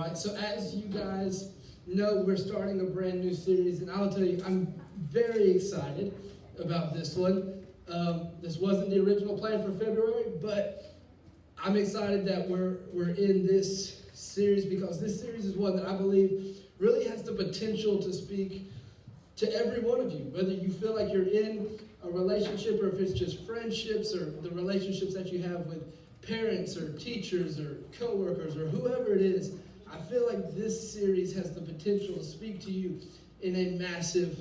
right, so as you guys know, we're starting a brand new series, and I'll tell you, I'm very excited about this one. This wasn't the original plan for February, but I'm excited that we're in this series because this series is one that I believe really has the potential to speak to every one of you, whether you feel like you're in a relationship or if it's just friendships or the relationships that you have with parents or teachers or coworkers or whoever it is. I feel like this series has the potential to speak to you in a massive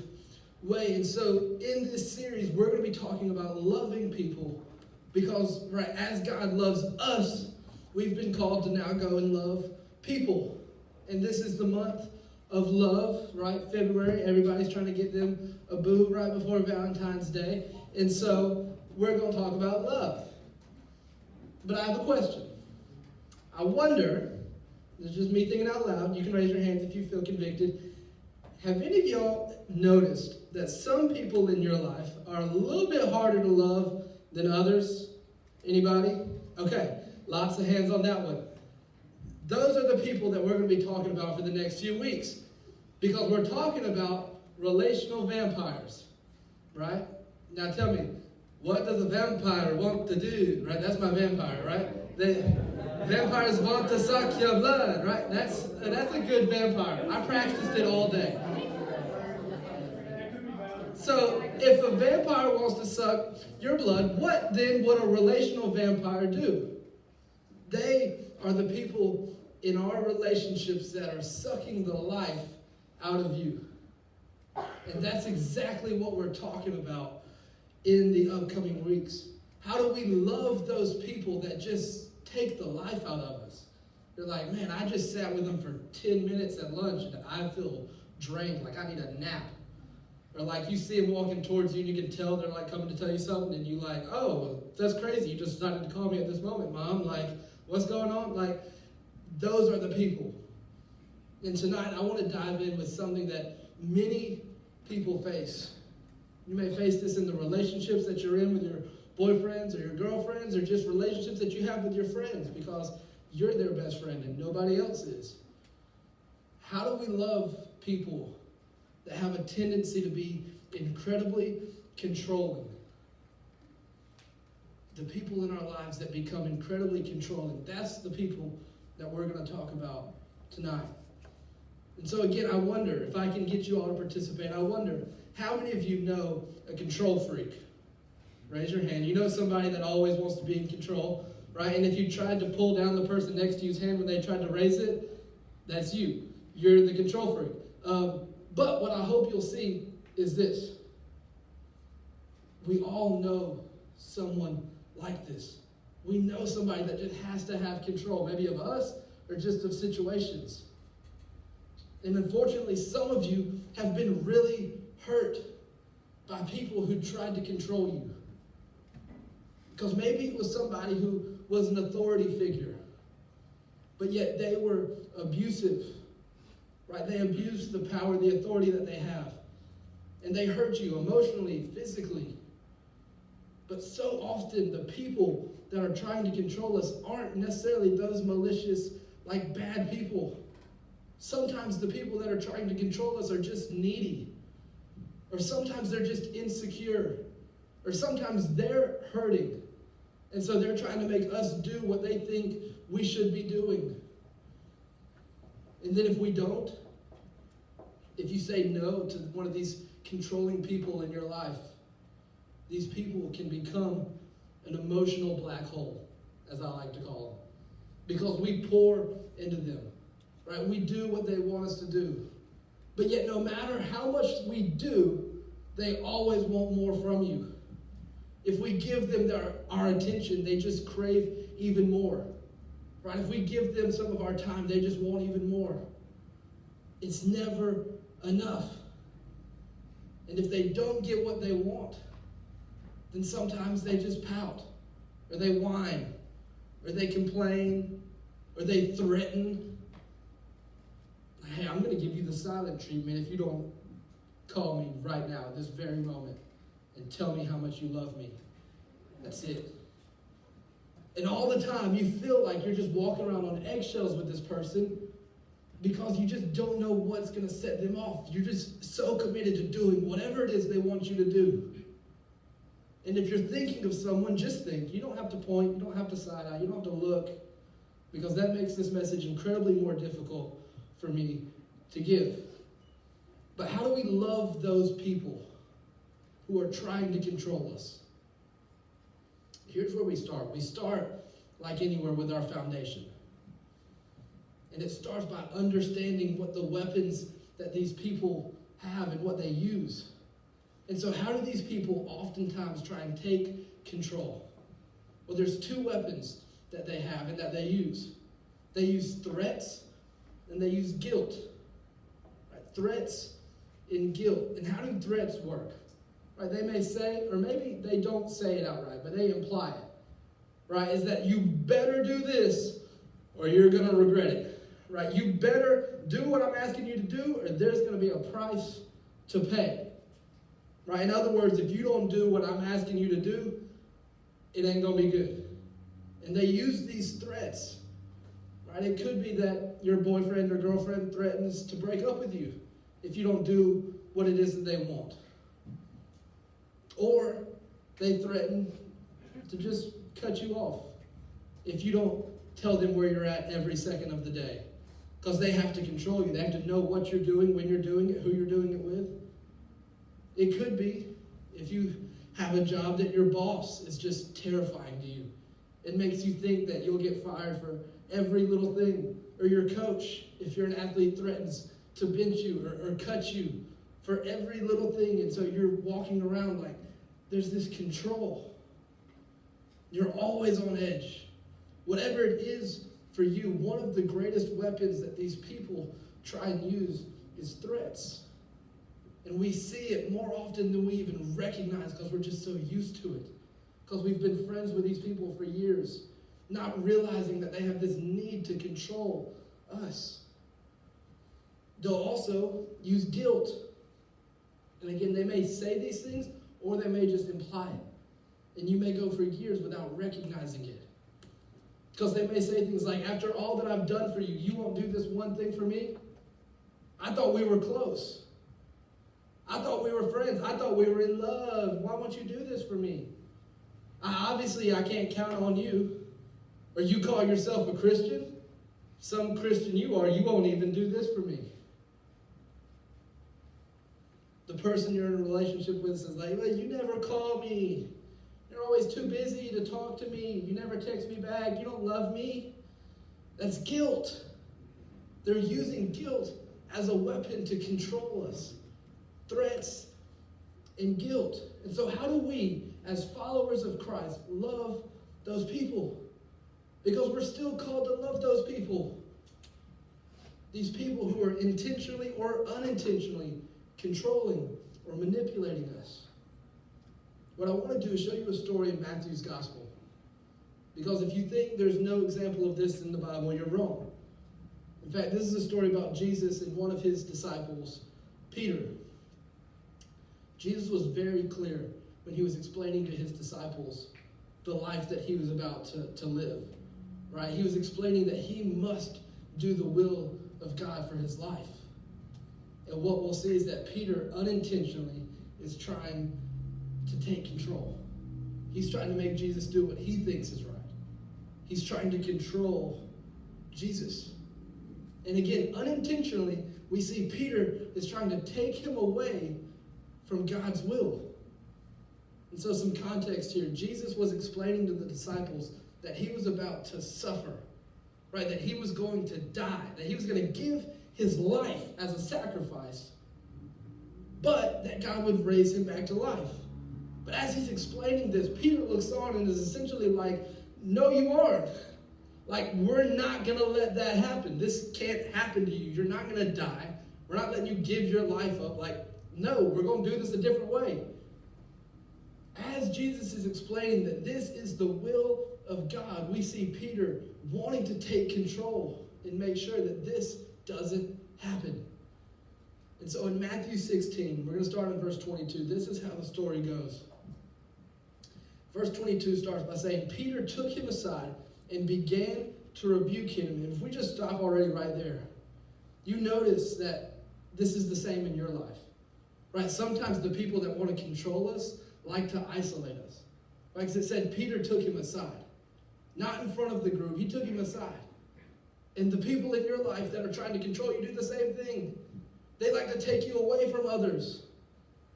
way. And so in this series, we're going to be talking about loving people because, right, as God loves us, we've been called to now go and love people. And this is the month of love, right? February, everybody's trying to get them a boo right before Valentine's Day. And so we're going to talk about love. But I have a question. I wonder, this is just me thinking out loud, you can raise your hands if you feel convicted. Have any of y'all noticed that some people in your life are a little bit harder to love than others? Anybody? Okay, lots of hands on that one. Those are the people that we're going to be talking about for the next few weeks because we're talking about relational vampires, right? Now tell me, what does a vampire want to do, right? That's my vampire, right? Vampires want to suck your blood, right? That's a good vampire. I practiced it all day. So if a vampire wants to suck your blood, what then would a relational vampire do? They are the people in our relationships that are sucking the life out of you. And that's exactly what we're talking about in the upcoming weeks. How do we love those people that just take the life out of us? They're like, man, I just sat with them for 10 minutes at lunch and I feel drained, like I need a nap. Or like you see them walking towards you and you can tell they're like coming to tell you something and you like, oh, that's crazy. You just decided to call me at this moment, Mom. Like, what's going on? Like, those are the people. And tonight I want to dive in with something that many people face. You may face this in the relationships that you're in with your boyfriends or your girlfriends or just relationships that you have with your friends because you're their best friend and nobody else is. How do we love people that have a tendency to be incredibly controlling? The people in our lives that become incredibly controlling, that's the people that we're going to talk about tonight. And so again, I wonder if I can get you all to participate. I wonder, how many of you know a control freak? Raise your hand. You know somebody that always wants to be in control, right? And if you tried to pull down the person next to you's hand when they tried to raise it, that's you. You're the control freak. But what I hope you'll see is this. We all know someone like this. We know somebody that just has to have control, maybe of us or just of situations. And unfortunately, some of you have been really hurt by people who tried to control you. Because maybe it was somebody who was an authority figure, but yet they were abusive, right? They abused the power, the authority that they have. And they hurt you emotionally, physically. But so often the people that are trying to control us aren't necessarily those malicious, like bad people. Sometimes the people that are trying to control us are just needy. Or sometimes they're just insecure. Or sometimes they're hurting. And so they're trying to make us do what they think we should be doing. And then if we don't, if you say no to one of these controlling people in your life, these people can become an emotional black hole, as I like to call them. Because we pour into them, right? We do what they want us to do. But yet no matter how much we do, they always want more from you. If we give them our attention, they just crave even more, right? If we give them some of our time, they just want even more. It's never enough. And if they don't get what they want, then sometimes they just pout, or they whine, or they complain, or they threaten. Hey, I'm going to give you the silent treatment if you don't call me right now at this very moment and tell me how much you love me. That's it. And all the time you feel like you're just walking around on eggshells with this person because you just don't know what's going to set them off. You're just so committed to doing whatever it is they want you to do. And if you're thinking of someone, just think. You don't have to point. You don't have to side eye. You don't have to look, because that makes this message incredibly more difficult for me to give. But how do we love those people who are trying to control us? Here's where we start. We start, like anywhere, with our foundation. And it starts by understanding what the weapons that these people have and what they use. And so how do these people oftentimes try and take control? Well, there's two weapons that they have and that they use. They use threats and they use guilt. Right? Threats and guilt. And how do threats work? Right? They may say, or maybe they don't say it outright, but they imply it. Right? Is that you better do this or you're going to regret it. Right? You better do what I'm asking you to do or there's going to be a price to pay. Right? In other words, if you don't do what I'm asking you to do, it ain't going to be good. And they use these threats. Right? It could be that your boyfriend or girlfriend threatens to break up with you if you don't do what it is that they want. Or they threaten to just cut you off if you don't tell them where you're at every second of the day. Because they have to control you. They have to know what you're doing, when you're doing it, who you're doing it with. It could be if you have a job that your boss is just terrifying to you. It makes you think that you'll get fired for every little thing. Or your coach, if you're an athlete, threatens to bench you or cut you for every little thing. And so you're walking around like there's this control. You're always on edge. Whatever it is for you, one of the greatest weapons that these people try and use is threats. And we see it more often than we even recognize because we're just so used to it. Because we've been friends with these people for years, not realizing that they have this need to control us. They'll also use guilt. And again, they may say these things or they may just imply it. And you may go for years without recognizing it. Because they may say things like, after all that I've done for you, you won't do this one thing for me? I thought we were close. I thought we were friends. I thought we were in love. Why won't you do this for me? Obviously, I can't count on you. Or you call yourself a Christian? Some Christian you are, you won't even do this for me. The person you're in a relationship with says like, well, you never call me. You're always too busy to talk to me. You never text me back. You don't love me. That's guilt. They're using guilt as a weapon to control us. Threats and guilt. And so how do we, as followers of Christ, love those people? Because we're still called to love those people. These people who are intentionally or unintentionally controlling or manipulating us. What I want to do is show you a story in Matthew's gospel. Because if you think there's no example of this in the Bible, you're wrong. In fact, this is a story about Jesus and one of his disciples, Peter. Jesus was very clear when he was explaining to his disciples the life that he was about to live. Right? He was explaining that he must do the will of God for his life. And what we'll see is that Peter unintentionally is trying to take control. He's trying to make Jesus do what he thinks is right. He's trying to control Jesus. And again, unintentionally, we see Peter is trying to take him away from God's will. And so some context here. Jesus was explaining to the disciples that he was about to suffer, right? That he was going to die, that he was going to give his life as a sacrifice, but that God would raise him back to life. But as he's explaining this, Peter looks on and is essentially like, no, you aren't. Like, we're not going to let that happen. This can't happen to you. You're not going to die. We're not letting you give your life up. Like, no, we're going to do this a different way. As Jesus is explaining that this is the will of God, we see Peter wanting to take control and make sure that this doesn't happen. And so in Matthew 16, we're going to start in verse 22. This is how the story goes. Verse 22 starts by saying, Peter took him aside and began to rebuke him. And if we just stop already right there, you notice that this is the same in your life, right? Sometimes the people that want to control us like to isolate us. Like it said, Peter took him aside. Not in front of the group, he took him aside. And the people in your life that are trying to control you do the same thing. They like to take you away from others,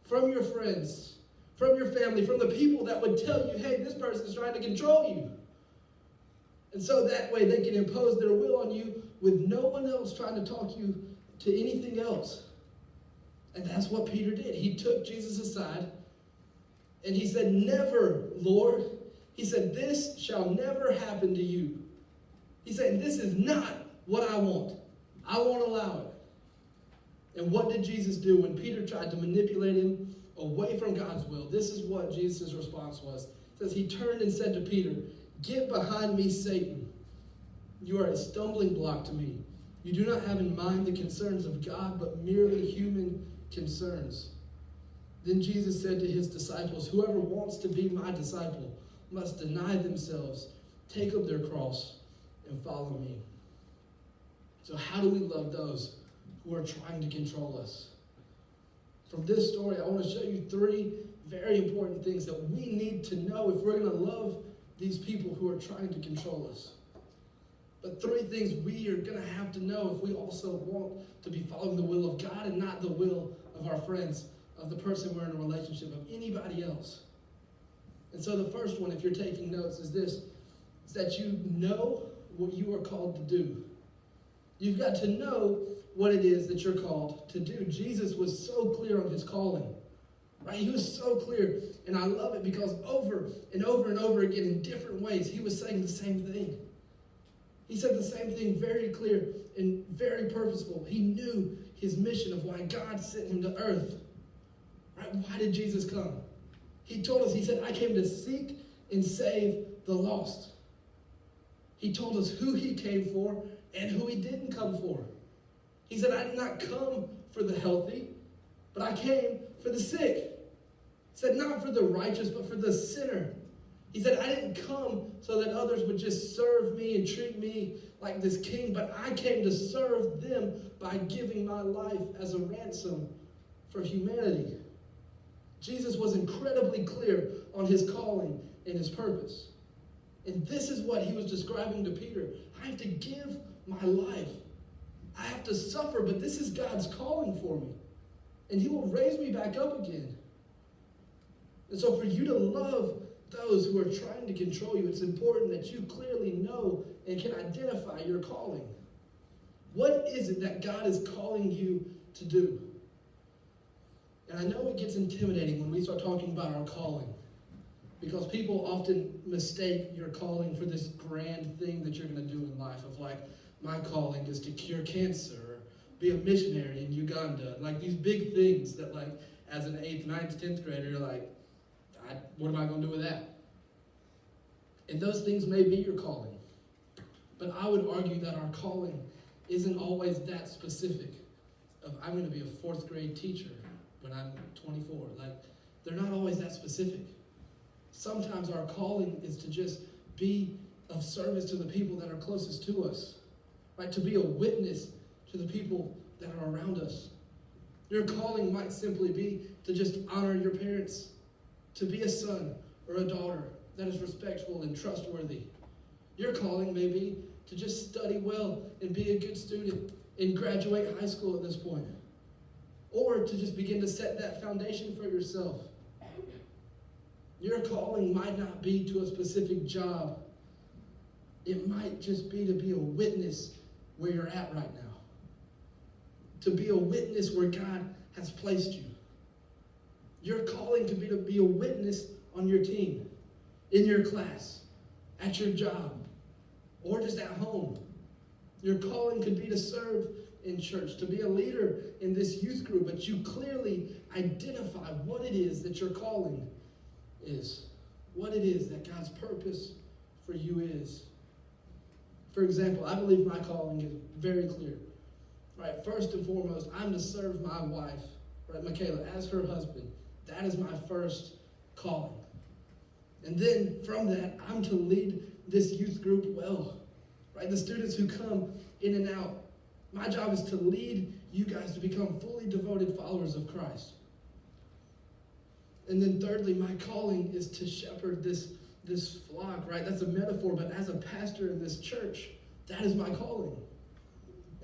from your friends, from your family, from the people that would tell you, hey, this person is trying to control you. And so that way they can impose their will on you with no one else trying to talk you to anything else. And that's what Peter did. He took Jesus aside and he said, never, Lord. He said, this shall never happen to you. He said, this is not what I want. I won't allow it. And what did Jesus do when Peter tried to manipulate him away from God's will? This is what Jesus' response was. It says, he turned and said to Peter, get behind me, Satan. You are a stumbling block to me. You do not have in mind the concerns of God, but merely human concerns. Then Jesus said to his disciples, whoever wants to be my disciple must deny themselves, take up their cross, and follow me. So how do we love those who are trying to control us? From this story, I want to show you three very important things that we need to know if we're going to love these people who are trying to control us. But three things we are going to have to know if we also want to be following the will of God and not the will of our friends, of the person we're in a relationship, of anybody else. And so the first one, if you're taking notes, is this. It's that you know what you are called to do. You've got to know what it is that you're called to do. Jesus was so clear on his calling, right? He was so clear, and I love it because over and over and over again in different ways, he was saying the same thing. He said the same thing very clear and very purposeful. He knew his mission of why God sent him to earth, right? Why did Jesus come? He told us, he said, I came to seek and save the lost. He told us who he came for and who he didn't come for. He said, I did not come for the healthy, but I came for the sick. He said, not for the righteous, but for the sinner. He said, I didn't come so that others would just serve me and treat me like this king, but I came to serve them by giving my life as a ransom for humanity. Jesus was incredibly clear on his calling and his purpose. And this is what he was describing to Peter. I have to give my life. I have to suffer, but this is God's calling for me. And he will raise me back up again. And so for you to love those who are trying to control you, it's important that you clearly know and can identify your calling. What is it that God is calling you to do? And I know it gets intimidating when we start talking about our calling, because people often mistake your calling for this grand thing that you're going to do in life of like, my calling is to cure cancer, or be a missionary in Uganda. Like these big things that like, as an 8th, 9th, 10th grader, you're like, what am I going to do with that? And those things may be your calling. But I would argue that our calling isn't always that specific of I'm going to be a 4th grade teacher when I'm 24. Like, they're not always that specific. Sometimes our calling is to just be of service to the people that are closest to us, right? To be a witness to the people that are around us. Your calling might simply be to just honor your parents, to be a son or a daughter that is respectful and trustworthy. Your calling may be to just study well and be a good student and graduate high school at this point. Or to just begin to set that foundation for yourself. Your calling might not be to a specific job. It might just be to be a witness where you're at right now. To be a witness where God has placed you. Your calling could be to be a witness on your team, in your class, at your job, or just at home. Your calling could be to serve in church, to be a leader in this youth group, but you clearly identify what it is that your calling is, what it is that God's purpose for you is. For example, I believe my calling is very clear. Right, first and foremost, I'm to serve my wife, right, Michaela, as her husband. That is my first calling. And then from that, I'm to lead this youth group well, right? The students who come in and out, My job is to lead you guys to become fully devoted followers of Christ. And then thirdly, my calling is to shepherd this flock, right? That's a metaphor, but as a pastor in this church, that is my calling.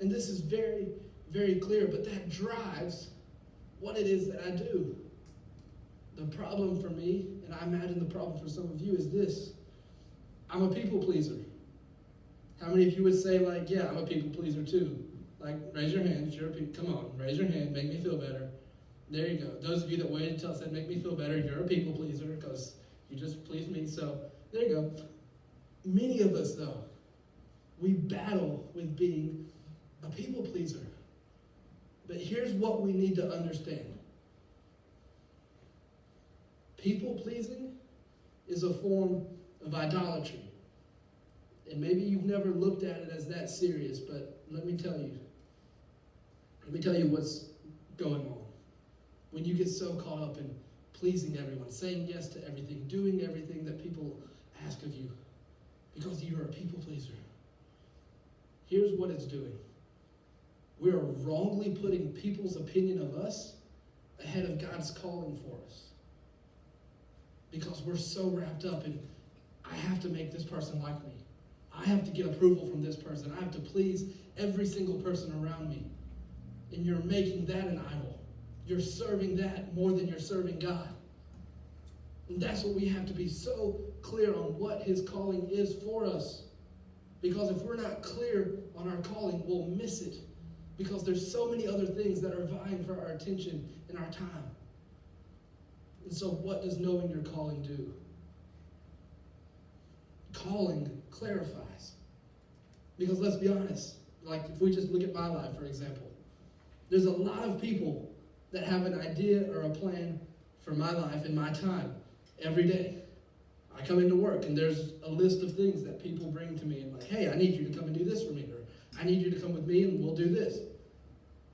And this is very, very clear, but that drives what it is that I do. The problem for me, and I imagine the problem for some of you, is this. I'm a people pleaser. How many of you would say, like, yeah, I'm a people pleaser too? Like, raise your hand if you're a people. Come on, raise your hand, make me feel better. There you go. Those of you that waited until I said make me feel better, you're a people pleaser because you just pleased me. So there you go. Many of us, though, we battle with being a people pleaser. But here's what we need to understand. People pleasing is a form of idolatry. And maybe you've never looked at it as that serious, but let me tell you what's going on. When you get so caught up in pleasing everyone, saying yes to everything, doing everything that people ask of you, because you're a people pleaser. Here's what it's doing. We are wrongly putting people's opinion of us ahead of God's calling for us. Because we're so wrapped up in, I have to make this person like me. I have to get approval from this person. I have to please every single person around me. And you're making that an idol. You're serving that more than you're serving God. And that's what we have to be so clear on what his calling is for us. Because if we're not clear on our calling, we'll miss it. Because there's so many other things that are vying for our attention and our time. And so what does knowing your calling do? Calling clarifies. Because let's be honest, like if we just look at my life, for example, there's a lot of people that have an idea or a plan for my life and my time every day. I come into work and there's a list of things that people bring to me and like, hey, I need you to come and do this for me, or I need you to come with me and we'll do this.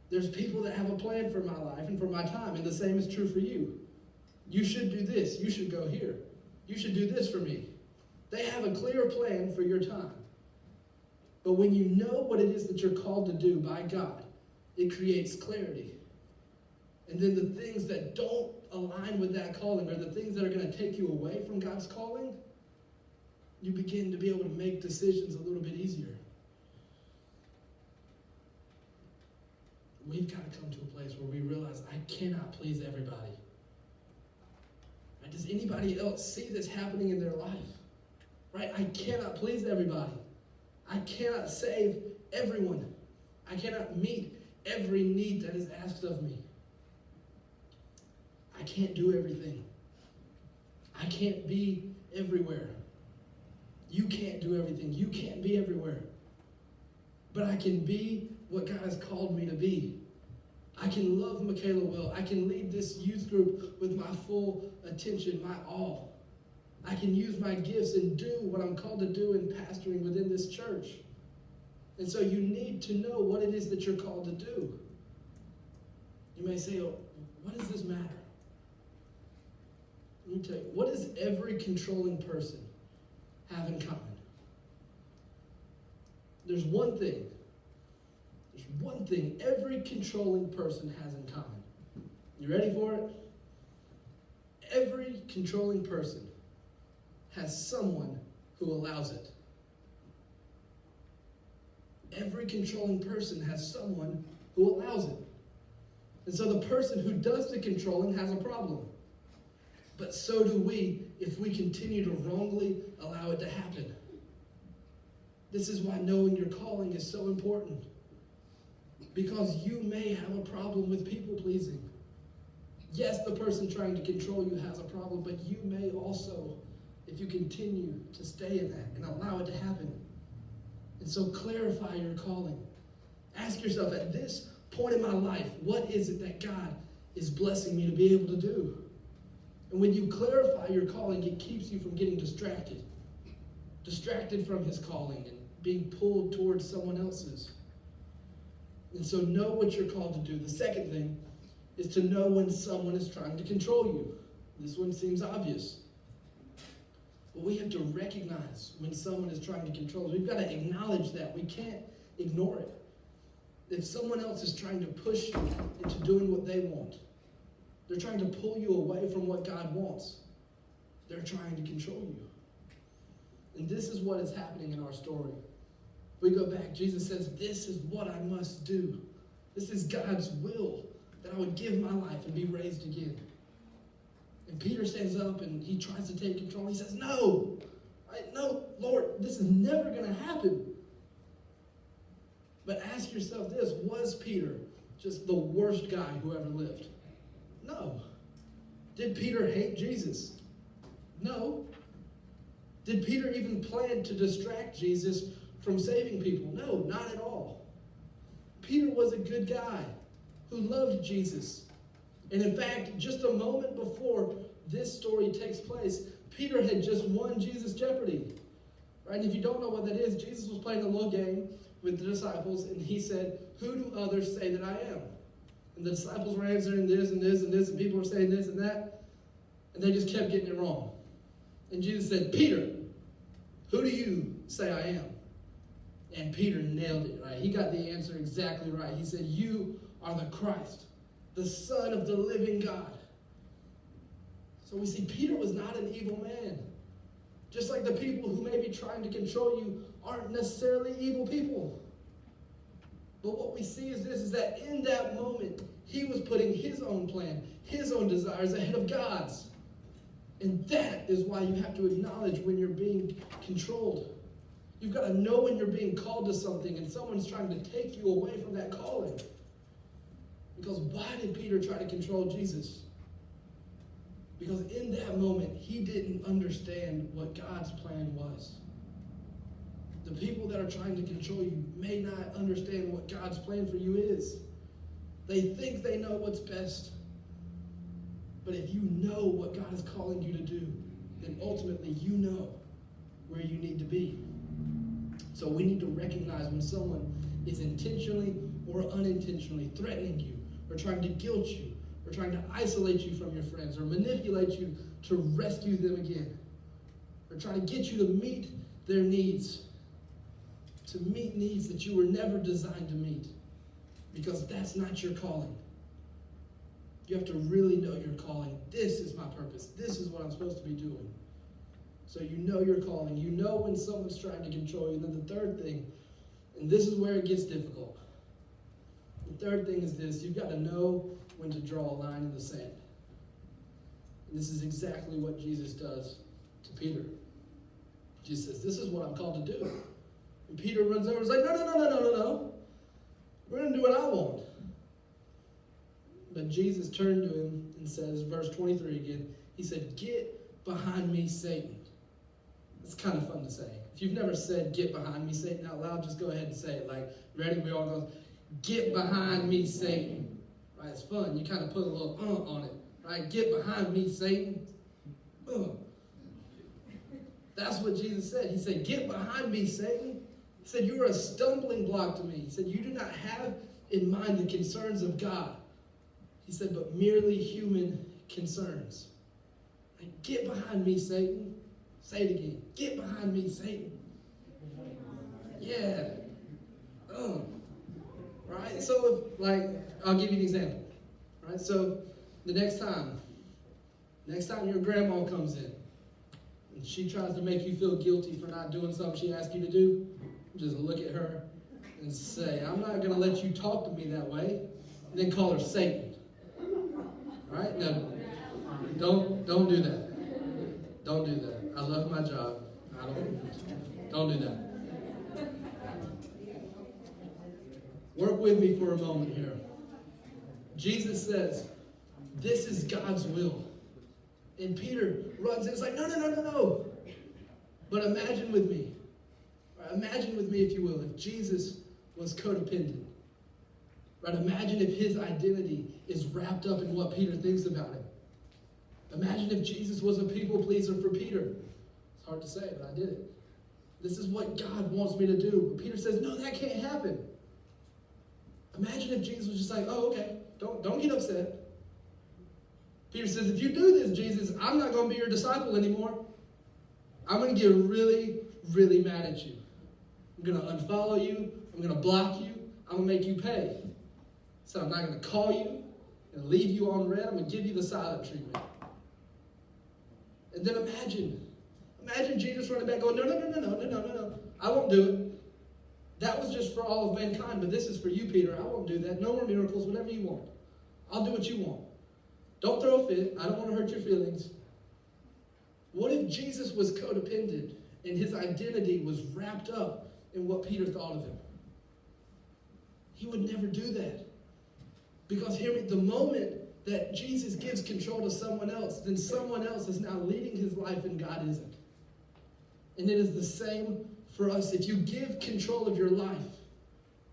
There's people that have a plan for my life and for my time, and the same is true for you. You should do this. You should go here. You should do this for me. They have a clear plan for your time. But when you know what it is that you're called to do by God, it creates clarity. And then the things that don't align with that calling, or the things that are going to take you away from God's calling, you begin to be able to make decisions a little bit easier. We've got to come to a place where we realize I cannot please everybody. Right? Does anybody else see this happening in their life? Right? I cannot please everybody. I cannot save everyone. I cannot meet every need that is asked of me. I can't do everything. I can't be everywhere. You can't do everything. You can't be everywhere. But I can be what God has called me to be. I can love Michaela well. I can lead this youth group with my full attention, my all. I can use my gifts and do what I'm called to do in pastoring within this church. And so you need to know what it is that you're called to do. You may say, oh, what does this matter? Let me tell you, what does every controlling person have in common? There's one thing. There's one thing every controlling person has in common. You ready for it? Every controlling person has someone who allows it. Every controlling person has someone who allows it. And so the person who does the controlling has a problem. But so do we if we continue to wrongly allow it to happen. This is why knowing your calling is so important. Because you may have a problem with people pleasing. Yes, the person trying to control you has a problem, but you may also, if you continue to stay in that and allow it to happen. And so clarify your calling. Ask yourself, at this point in my life, what is it that God is blessing me to be able to do? And when you clarify your calling, it keeps you from getting distracted. Distracted from his calling and being pulled towards someone else's. And so know what you're called to do. The second thing is to know when someone is trying to control you. This one seems obvious. But we have to recognize when someone is trying to control us. We've got to acknowledge that. We can't ignore it. if someone else is trying to push you into doing what they want, they're trying to pull you away from what God wants. They're trying to control you. And this is what is happening in our story. If we go back, Jesus says, this is what I must do. This is God's will, that I would give my life and be raised again. And Peter stands up and he tries to take control. He says, no, Lord, this is never going to happen. But ask yourself this, was Peter just the worst guy who ever lived? No. Did Peter hate Jesus? No. Did Peter even plan to distract Jesus from saving people? No, not at all. Peter was a good guy who loved Jesus. And in fact, just a moment before this story takes place, Peter had just won Jesus Jeopardy. Right? And if you don't know what that is, Jesus was playing a little game with the disciples, and he said, who do others say that I am? And the disciples were answering this and this and this, and people were saying this and that, and they just kept getting it wrong. And Jesus said, Peter, who do you say I am? And Peter nailed it, right? He got the answer exactly right. He said, you are the Christ, the Son of the living God. So we see Peter was not an evil man. Just like the people who may be trying to control you aren't necessarily evil people. But what we see is this, is that in that moment, he was putting his own plan, his own desires ahead of God's. And that is why you have to acknowledge when you're being controlled. You've got to know when you're being called to something and someone's trying to take you away from that calling. Because why did Peter try to control Jesus? Because in that moment, he didn't understand what God's plan was. The people that are trying to control you may not understand what God's plan for you is. They think they know what's best. But if you know what God is calling you to do, then ultimately you know where you need to be. So we need to recognize when someone is intentionally or unintentionally threatening you, or trying to guilt you, or trying to isolate you from your friends, or manipulate you to rescue them again, or trying to get you to meet their needs, to meet needs that you were never designed to meet, because that's not your calling. You have to really know your calling. This is my purpose. This is what I'm supposed to be doing. So you know your calling. You know when someone's trying to control you. And then the third thing, and this is where it gets difficult. The third thing is this. You've got to know when to draw a line in the sand. And this is exactly what Jesus does to Peter. Jesus says, this is what I'm called to do. And Peter runs over and is like, no. We're going to do what I want. But Jesus turned to him and says, verse 23 again, he said, get behind me, Satan. It's kind of fun to say. If you've never said, get behind me, Satan out loud, just go ahead and say it. Like, ready? We all go, get behind me, Satan. Right? It's fun. You kind of put a little on it. Right? Get behind me, Satan. That's what Jesus said. He said, get behind me, Satan. He said, you are a stumbling block to me. He said, you do not have in mind the concerns of God. He said, but merely human concerns. Like, get behind me, Satan. Say it again. Get behind me, Satan. Yeah. Right? So, I'll give you an example. Right? So, the next time your grandma comes in, and she tries to make you feel guilty for not doing something she asked you to do, just look at her and say, I'm not going to let you talk to me that way. And then call her Satan. Right? No, don't do that. Don't do that. I love my job. Don't do that. Work with me for a moment here. Jesus says, this is God's will. And Peter runs in. It's like, no. But imagine with me. Right? Imagine with me, if you will, if Jesus was codependent. Right? Imagine if his identity is wrapped up in what Peter thinks about him. Imagine if Jesus was a people pleaser for Peter. It's hard to say, but I did it. This is what God wants me to do. But Peter says, no, that can't happen. Imagine if Jesus was just like, oh, okay, don't get upset. Peter says, if you do this, Jesus, I'm not going to be your disciple anymore. I'm going to get really, really mad at you. I'm going to unfollow you. I'm going to block you. I'm going to make you pay. So I'm not going to call you and leave you on red. I'm going to give you the silent treatment. And then imagine Jesus running back going, no. I won't do it. That was just for all of mankind, but this is for you, Peter. I won't do that. No more miracles, whatever you want. I'll do what you want. Don't throw a fit. I don't want to hurt your feelings. What if Jesus was codependent and his identity was wrapped up in what Peter thought of him? He would never do that. Because hear me, the moment that Jesus gives control to someone else, then someone else is now leading his life and God isn't. And it is the same for us. If you give control of your life,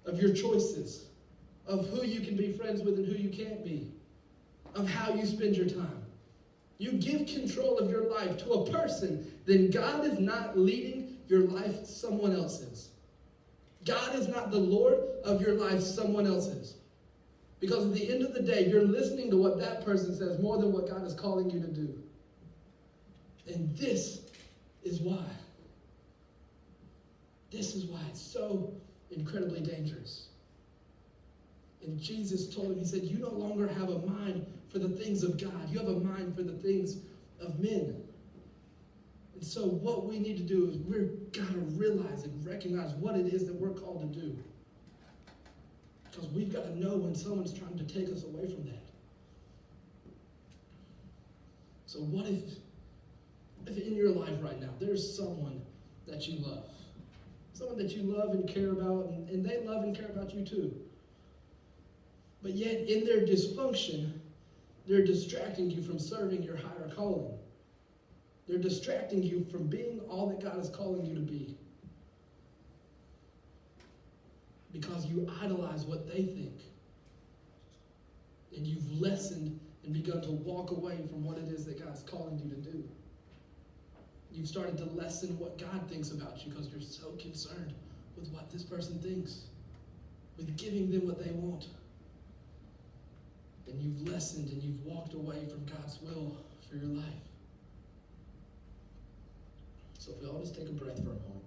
of your choices, of who you can be friends with and who you can't be, of how you spend your time, you give control of your life to a person, then God is not leading your life, someone else is. God is not the Lord of your life, someone else is. Because at the end of the day, you're listening to what that person says more than what God is calling you to do. And this is why. This is why it's so incredibly dangerous. And Jesus told him, he said, you no longer have a mind for the things of God. You have a mind for the things of men. And so what we need to do is we've got to realize and recognize what it is that we're called to do. Because we've got to know when someone's trying to take us away from that. So what if in your life right now, there's someone that you love? Someone that you love and care about, and they love and care about you too. But yet, in their dysfunction, they're distracting you from serving your higher calling. They're distracting you from being all that God is calling you to be. Because you idolize what they think. And you've lessened and begun to walk away from what it is that God's calling you to do. You've started to lessen what God thinks about you because you're so concerned with what this person thinks, with giving them what they want. And you've lessened and you've walked away from God's will for your life. So if we all just take a breath for a moment,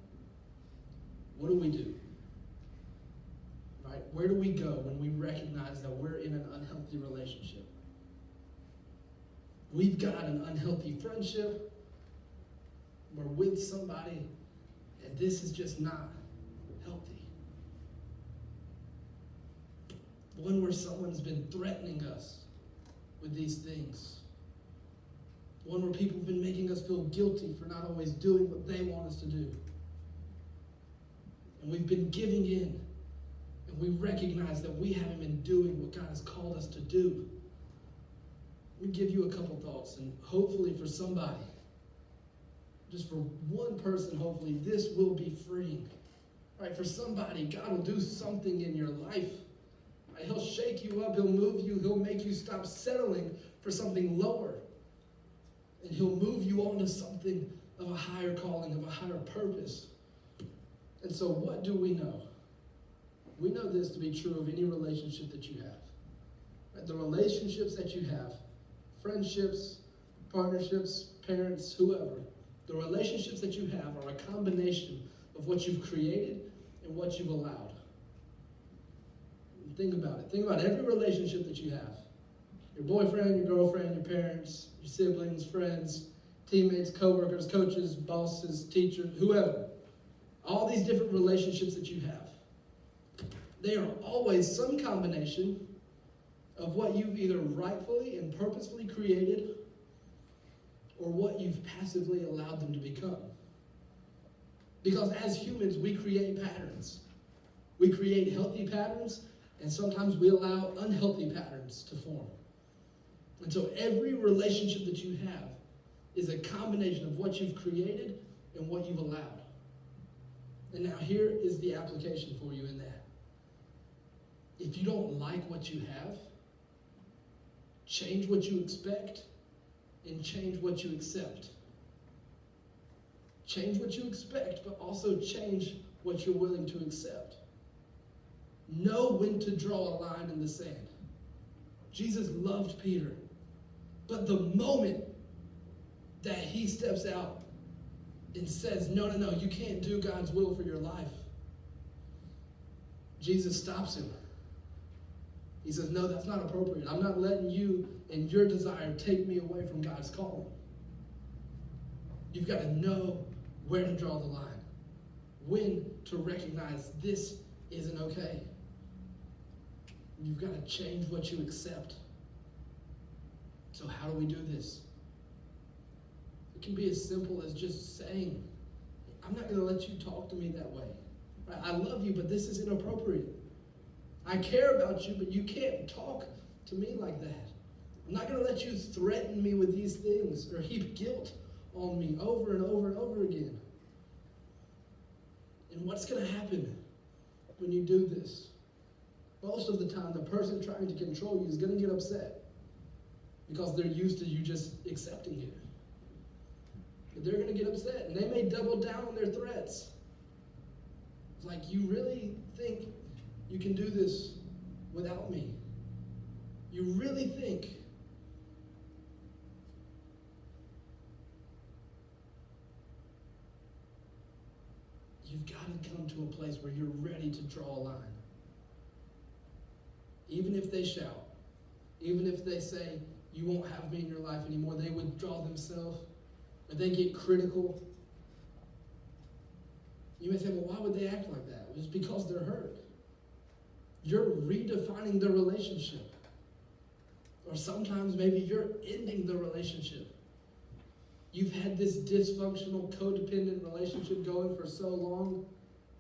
what do we do? Right? Where do we go when we recognize that we're in an unhealthy relationship? We've got an unhealthy friendship. We're with somebody, and this is just not healthy. One where someone's been threatening us with these things. One where people have been making us feel guilty for not always doing what they want us to do. And we've been giving in, and we recognize that we haven't been doing what God has called us to do. Let me give you a couple thoughts, and hopefully for somebody, just for one person, hopefully, this will be freeing. Right? For somebody, God will do something in your life. Right? He'll shake you up. He'll move you. He'll make you stop settling for something lower. And he'll move you on to something of a higher calling, of a higher purpose. And so what do we know? We know this to be true of any relationship that you have. Right? The relationships that you have, friendships, partnerships, parents, whoever, the relationships that you have are a combination of what you've created and what you've allowed. Think about it. Think about every relationship that you have. Your boyfriend, your girlfriend, your parents, your siblings, friends, teammates, coworkers, coaches, bosses, teachers, whoever. All these different relationships that you have. They are always some combination of what you've either rightfully and purposefully created or what you've passively allowed them to become. Because as humans, we create patterns. We create healthy patterns, and sometimes we allow unhealthy patterns to form. And so every relationship that you have is a combination of what you've created and what you've allowed. And now here is the application for you in that. If you don't like what you have, change what you expect and change what you accept. Change what you expect, but also change what you're willing to accept. Know when to draw a line in the sand. Jesus loved Peter, but the moment that he steps out and says, no, you can't do God's will for your life, Jesus stops him. He says, no, that's not appropriate. I'm not letting you and your desire take me away from God's calling. You've got to know where to draw the line, when to recognize this isn't okay. You've got to change what you accept. So how do we do this? It can be as simple as just saying, I'm not going to let you talk to me that way. Right? I love you, but this is inappropriate. I care about you, but you can't talk to me like that. I'm not going to let you threaten me with these things or heap guilt on me over and over and over again. And what's going to happen when you do this? Most of the time, the person trying to control you is going to get upset because they're used to you just accepting it. But they're going to get upset, and they may double down on their threats. It's like, you really think you can do this without me? You really think? You've got to come to a place where you're ready to draw a line. Even if they shout, even if they say, you won't have me in your life anymore, they withdraw themselves, or they get critical. You may say, well, why would they act like that? It's because they're hurt. You're redefining the relationship. Or sometimes maybe you're ending the relationship. You've had this dysfunctional, codependent relationship going for so long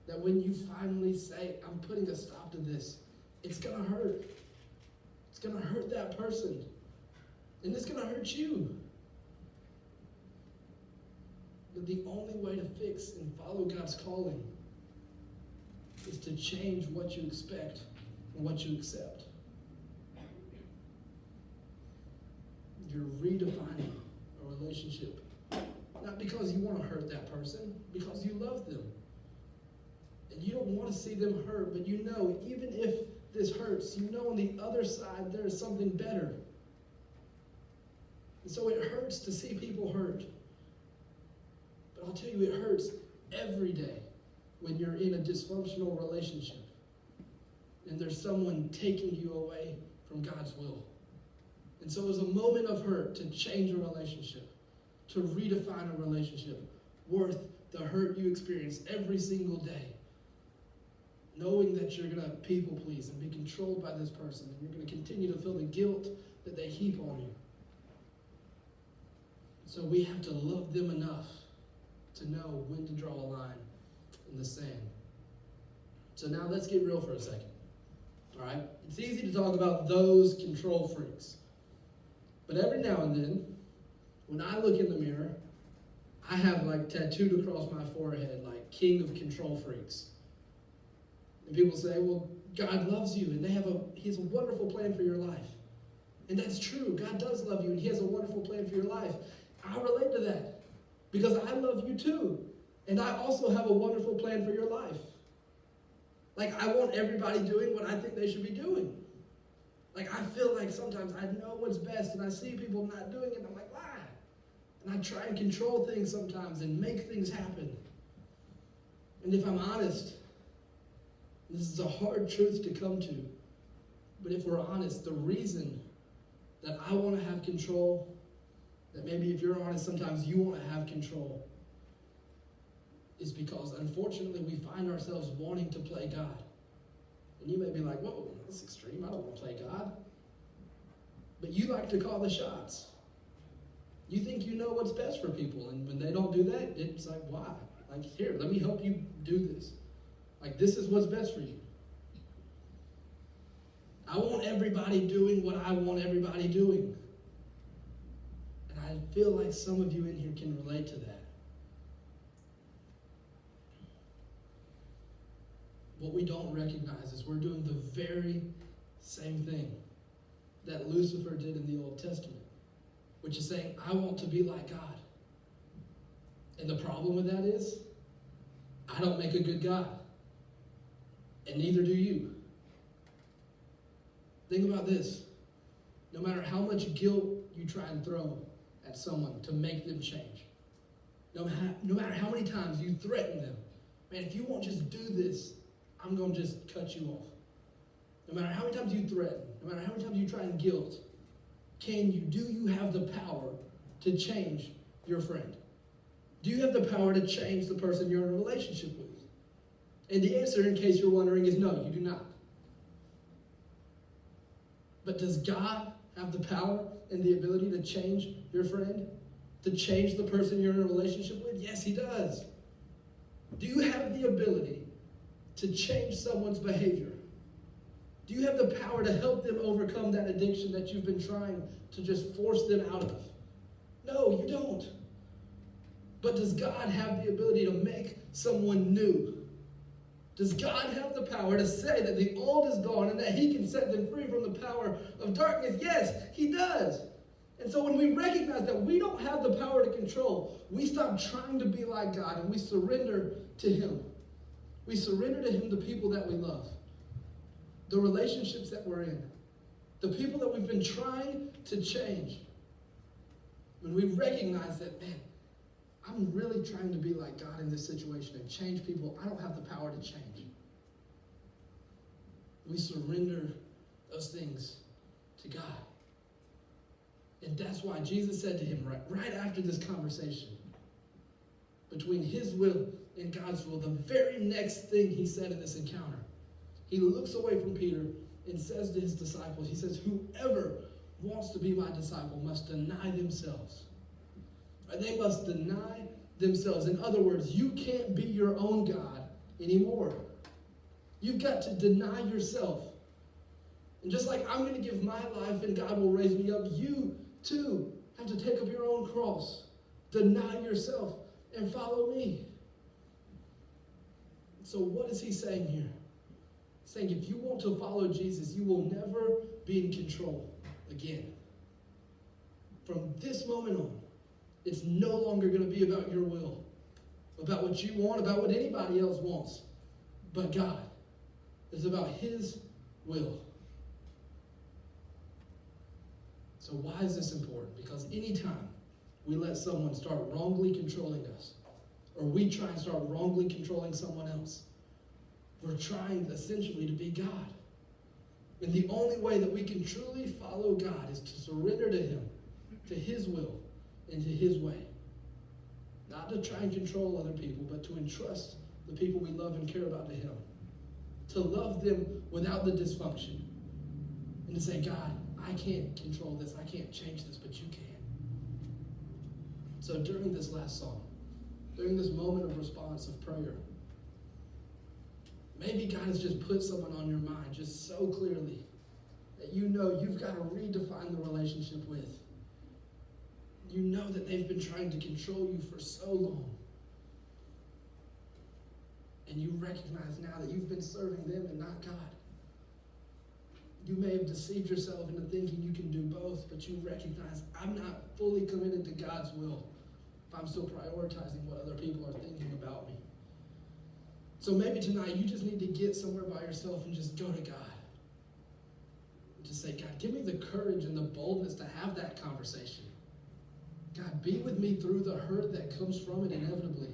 that when you finally say, I'm putting a stop to this, it's going to hurt. It's going to hurt that person. And it's going to hurt you. But the only way to fix and follow God's calling is to change what you expect and what you accept. You're redefining a relationship. Not because you want to hurt that person, because you love them. And you don't want to see them hurt, but you know, even if this hurts, you know on the other side there is something better. And so it hurts to see people hurt. But I'll tell you, it hurts every day when you're in a dysfunctional relationship and there's someone taking you away from God's will. And so it was a moment of hurt to change a relationship, to redefine a relationship worth the hurt you experience every single day. Knowing that you're going to people please and be controlled by this person, and you're going to continue to feel the guilt that they heap on you. So we have to love them enough to know when to draw a line in the sand. So now let's get real for a second. All right? It's easy to talk about those control freaks. But every now and then, when I look in the mirror, I have like tattooed across my forehead, like king of control freaks. And people say, well, God loves you, and he has a wonderful plan for your life. And that's true. God does love you, and he has a wonderful plan for your life. I relate to that because I love you too. And I also have a wonderful plan for your life. Like, I want everybody doing what I think they should be doing. Like, I feel like sometimes I know what's best, and I see people not doing it, and I'm like, why? And I try and control things sometimes and make things happen. And if I'm honest, this is a hard truth to come to, but if we're honest, the reason that I want to have control, that maybe if you're honest, sometimes you want to have control, is because unfortunately we find ourselves wanting to play God. And you may be like, whoa, that's extreme, I don't want to play God. But you like to call the shots. You think you know what's best for people, and when they don't do that, it's like, why? Like, here, let me help you do this. Like, this is what's best for you. I want everybody doing what I want everybody doing. And I feel like some of you in here can relate to that. What we don't recognize is we're doing the very same thing that Lucifer did in the Old Testament, which is saying, I want to be like God. And the problem with that is, I don't make a good God. And neither do you. Think about this. No matter how much guilt you try and throw at someone to make them change, no matter how many times you threaten them, man, if you won't just do this, I'm going to just cut you off. No matter how many times you threaten, no matter how many times you try and guilt, do you have the power to change your friend? Do you have the power to change the person you're in a relationship with? And the answer, in case you're wondering, is no, you do not. But does God have the power and the ability to change your friend? To change the person you're in a relationship with? Yes, he does. Do you have the ability to change someone's behavior? Do you have the power to help them overcome that addiction that you've been trying to just force them out of? No, you don't. But does God have the ability to make someone new? Does God have the power to say that the old is gone and that he can set them free from the power of darkness? Yes, he does. And so when we recognize that we don't have the power to control, we stop trying to be like God and we surrender to him. We surrender to him the people that we love, the relationships that we're in, the people that we've been trying to change. When we recognize that, man, I'm really trying to be like God in this situation and change people I don't have the power to change. We surrender those things to God. And that's why Jesus said to him right after this conversation between his will and God's will, the very next thing he said in this encounter, he looks away from Peter and says to his disciples, he says, whoever wants to be my disciple must deny themselves. They must deny themselves. In other words, you can't be your own God anymore. You've got to deny yourself. And just like I'm going to give my life and God will raise me up, you too have to take up your own cross, deny yourself, and follow me. So what is he saying here? He's saying if you want to follow Jesus, you will never be in control again. From this moment on, it's no longer going to be about your will, about what you want, about what anybody else wants, but God. It's about his will. So why is this important? Because anytime we let someone start wrongly controlling us, or we try and start wrongly controlling someone else, we're trying essentially to be God. And the only way that we can truly follow God is to surrender to him, to his will, and to his way. Not to try and control other people, but to entrust the people we love and care about to him. To love them without the dysfunction. And to say, God, I can't control this, I can't change this, but you can. So during this last song, during this moment of response of prayer, maybe God has just put someone on your mind just so clearly that you know you've got to redefine the relationship with. You know that they've been trying to control you for so long. And you recognize now that you've been serving them and not God. You may have deceived yourself into thinking you can do both, but you recognize I'm not fully committed to God's will if I'm still prioritizing what other people are thinking about me. So maybe tonight you just need to get somewhere by yourself and just go to God. And just say, God, give me the courage and the boldness to have that conversation. God, be with me through the hurt that comes from it inevitably.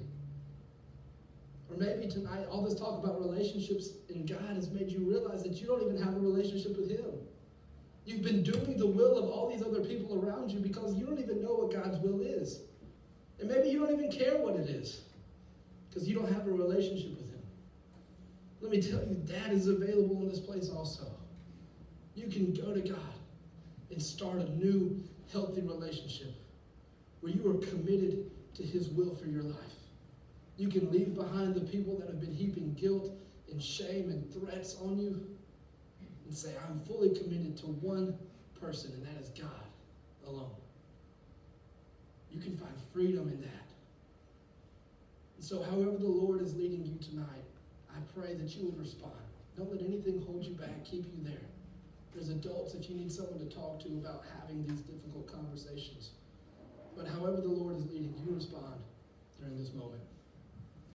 Or maybe tonight, all this talk about relationships in God has made you realize that you don't even have a relationship with him. You've been doing the will of all these other people around you because you don't even know what God's will is. And maybe you don't even care what it is because you don't have a relationship with him. Let me tell you, that is available in this place also. You can go to God and start a new, healthy relationship where you are committed to his will for your life. You can leave behind the people that have been heaping guilt and shame and threats on you and say, I'm fully committed to one person, and that is God alone. You can find freedom in that. And so however the Lord is leading you tonight, I pray that you would respond. Don't let anything hold you back, keep you there. There's adults if you need someone to talk to about having these difficult conversations. But however the Lord is leading, you respond during this moment.